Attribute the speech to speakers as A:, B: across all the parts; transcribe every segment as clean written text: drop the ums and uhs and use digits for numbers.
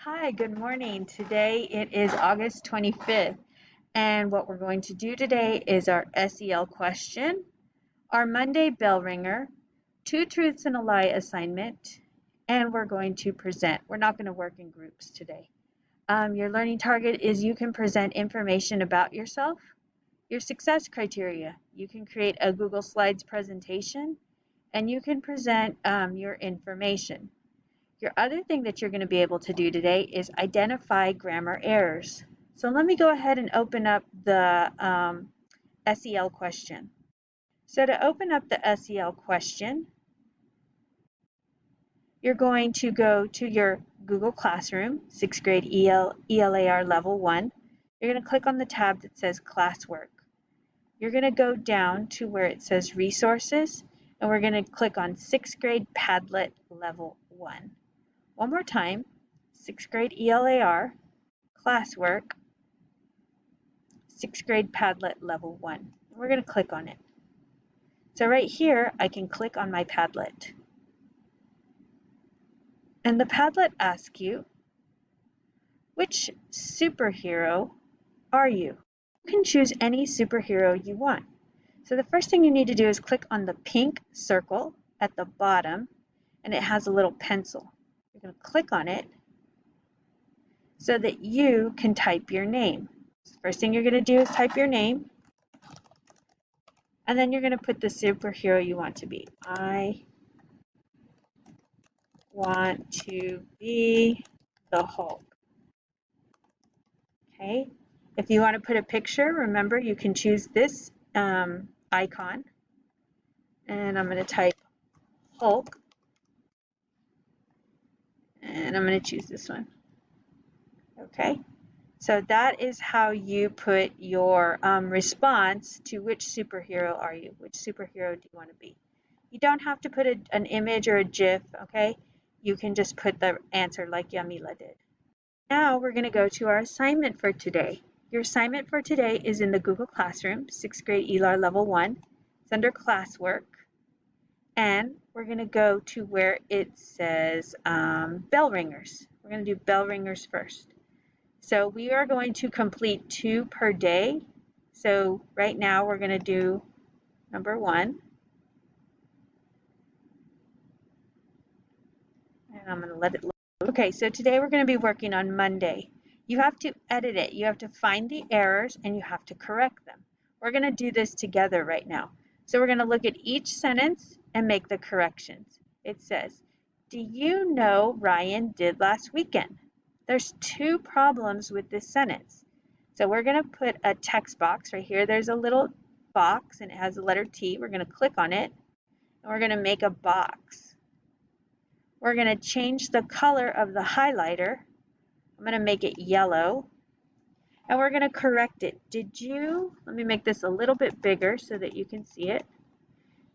A: Hi, good morning. Today it is August 25th, and what we're going to do today is our SEL question, our Monday Bellringer, two truths and a lie assignment, and we're going to present. We're not going to work in groups today. Your learning target is you can present information about yourself, your success criteria. You can create a Google Slides presentation, and you can present your information. Your other thing that you're going to be able to do today is identify grammar errors. So let me go ahead and open up the SEL question. So to open up the SEL question, you're going to go to your Google Classroom, 6th grade ELAR Level 1. You're going to click on the tab that says Classwork. You're going to go down to where it says Resources, and we're going to click on 6th grade Padlet Level 1. One more time, 6th grade ELAR, Classwork, 6th grade Padlet Level 1. We're going to click on it. So right here, I can click on my Padlet. And the Padlet asks you, which superhero are you? You can choose any superhero you want. So the first thing you need to do is click on the pink circle at the bottom, and it has a little pencil. You're going to click on it so that you can type your name. So the first thing you're going to do is type your name, and then you're going to put the superhero you want to be. I want to be the Hulk. Okay. If you want to put a picture, remember you can choose this icon, and I'm going to type Hulk, and I'm going to choose this one. Okay. So that is how you put your response to which superhero are you? Which superhero do you want to be? You don't have to put an image or a GIF, okay? You can just put the answer like Yamila did. Now we're going to go to our assignment for today. Your assignment for today is in the Google Classroom, 6th grade ELAR Level 1. It's under Classwork. And we're going to go to where it says bell ringers. We're going to do bell ringers first. So we are going to complete 2 per day. So right now we're going to do number 1. And I'm going to let it load. Okay, so today we're going to be working on Monday. You have to edit it. You have to find the errors and you have to correct them. We're going to do this together right now. So we're going to look at each sentence and make the corrections. It says, do you know Ryan did last weekend? There's 2 problems with this sentence. So we're going to put a text box right here. There's a little box and it has the letter T. We're going to click on it and we're going to make a box. We're going to change the color of the highlighter. I'm going to make it yellow. And we're going to correct it. Let me make this a little bit bigger so that you can see it.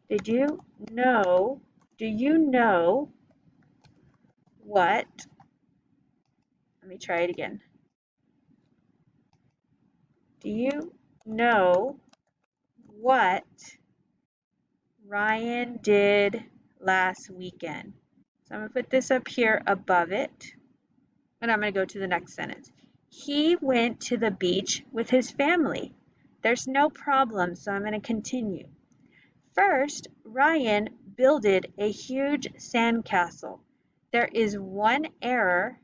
A: Do you know what, let me try it again. Do you know what Ryan did last weekend? So I'm going to put this up here above it, and I'm going to go to the next sentence. He went to the beach with his family. There's no problem, so I'm going to continue. First, Ryan builded a huge sandcastle. There is one error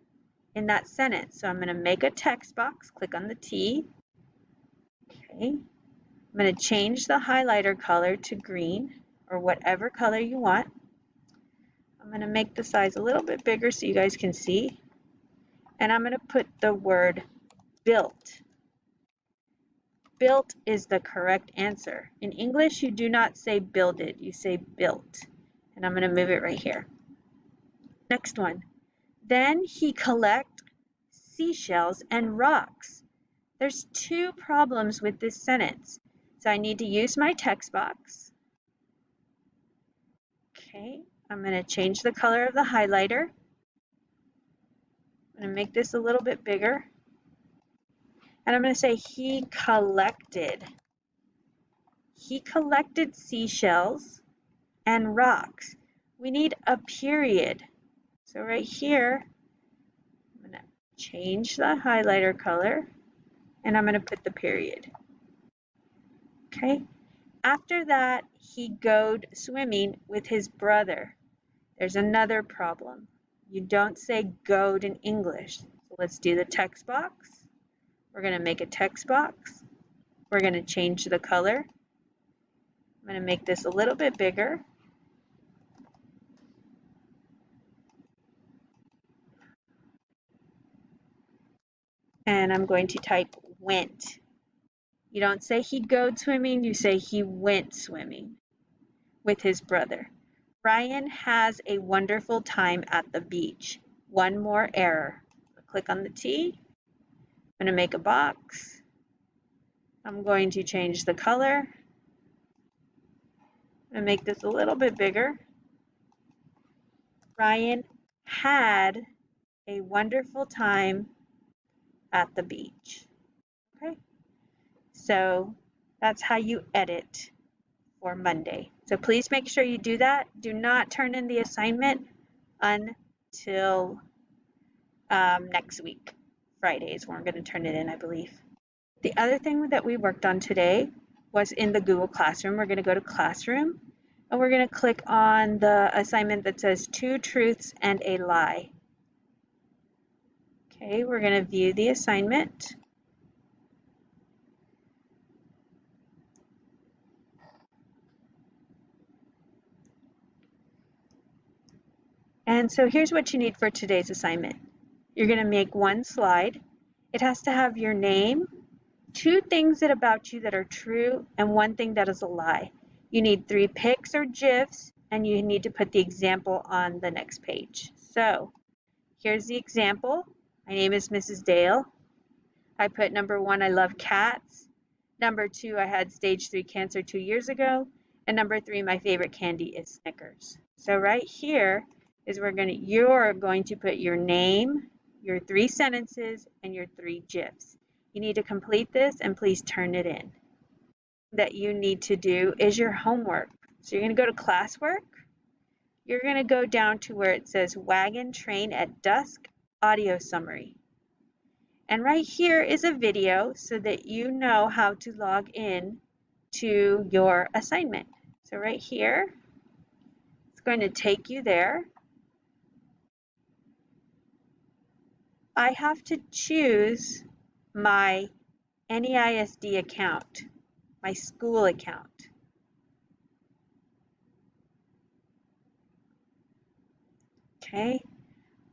A: in that sentence, so I'm going to make a text box, click on the T. Okay. I'm going to change the highlighter color to green or whatever color you want. I'm going to make the size a little bit bigger so you guys can see. And I'm going to put the word built. Built is the correct answer. In English, you do not say builded, you say built. And I'm going to move it right here. Next one. Then he collect seashells and rocks. There's 2 problems with this sentence. So I need to use my text box. Okay, I'm going to change the color of the highlighter. I'm going to make this a little bit bigger. And I'm going to say he collected. He collected seashells and rocks. We need a period. So right here, I'm going to change the highlighter color, and I'm going to put the period. Okay. After that, he goed swimming with his brother. There's another problem. You don't say goed in English. So let's do the text box. We're going to make a text box. We're going to change the color. I'm going to make this a little bit bigger. And I'm going to type went. You don't say he goed swimming, you say he went swimming with his brother. Ryan has a wonderful time at the beach. One more error. Click on the T. I'm going to make a box. I'm going to change the color. I'm going to make this a little bit bigger. Ryan had a wonderful time at the beach. Okay, so that's how you edit for Monday. So please make sure you do that. Do not turn in the assignment until next week. Friday is when we're going to turn it in, I believe. The other thing that we worked on today was in the Google Classroom. We're going to go to Classroom, and we're going to click on the assignment that says 2 truths and a lie. Okay, we're going to view the assignment. And so here's what you need for today's assignment. You're going to make one slide. It has to have your name, 2 things about you that are true, and 1 thing that is a lie. You need 3 pics or GIFs, and you need to put the example on the next page. So here's the example. My name is Mrs. Dale. I put number 1, I love cats. Number 2, I had stage 3 cancer 2 years ago. And number 3, my favorite candy is Snickers. So right here is you're going to put your name, your 3 sentences, and your 3 GIFs. You need to complete this and please turn it in. That you need to do is your homework. So you're going to go to Classwork. You're going to go down to where it says Wagon Train at Dusk Audio Summary. And right here is a video so that you know how to log in to your assignment. So right here, it's going to take you there. I have to choose my NEISD account, my school account. Okay,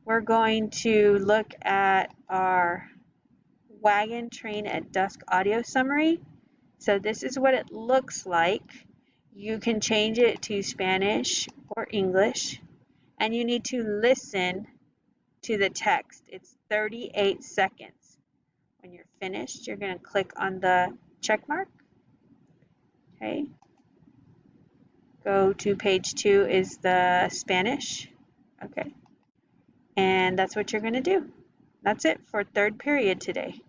A: we're going to look at our Wagon Train at Dusk audio summary. So this is what it looks like. You can change it to Spanish or English, and you need to listen to the text. It's 38 seconds. When you're finished, you're going to click on the check mark. Okay. Go to page 2 is the Spanish. Okay. And that's what you're going to do. That's it for 3rd period today.